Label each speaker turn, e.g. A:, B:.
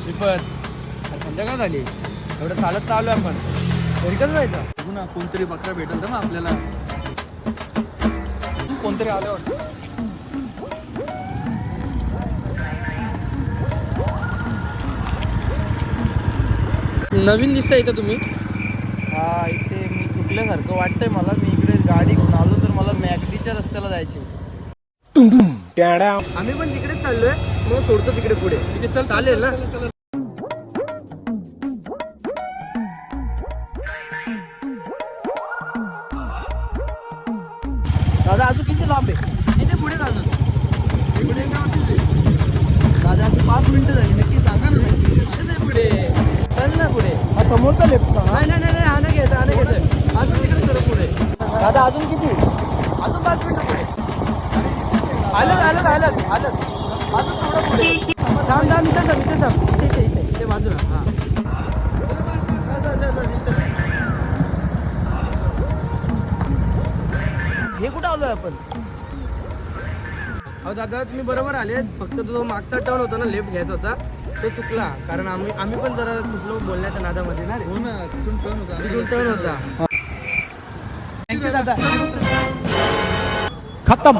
A: मी पण संध्याकाळ झाली एवढं चालत चालू आहे आपण घरी कसं जायचं बघू ना कोणतरी बकरा भेटेल तर मग आपल्याला कोणतरी आलं वाटतं नवीन दिसता इथं तुम्ही
B: हा इथे मी चुकल्यासारखं वाटतंय मला मी इकडे गाडी घेऊन आलो तर मला मॅगडीच्या रस्त्याला जायचे
A: आम्ही पण तिकडेच चाललोय मग सोडतो तिकडे पुढे तिथे चल चालेल ना
B: दादा अजून किती लांब आहे
A: तिथे पुढे चाललो
B: दादा अशी 5 मिनिटं झाली नक्की सांगा ना
A: तिथे पुढे चल ना पुढे
B: हा समोरचा लेफ्ट का
A: नाही नाही नाही हा नाही घ्यायचं हा नाही घ्यायचं अजून तिकडे चल पुढे
B: दादा अजून किती
A: अजून 5 मिनिटं पुढे आलं अजून थोडं पुढे थांब इथे बाजूला हा
B: हे कुठं आलोय आपण
A: अहो दादा तुम्ही बरोबर आले फक्त तो मागचा टर्न होता ना लेफ्ट घ्यायचा होता तो चुकला कारण आम्ही पण जरा चुकलो बोलण्याच्या नादामध्ये ना रे हो ना तिथून टर्न होता थँक्यू दादा
B: खतम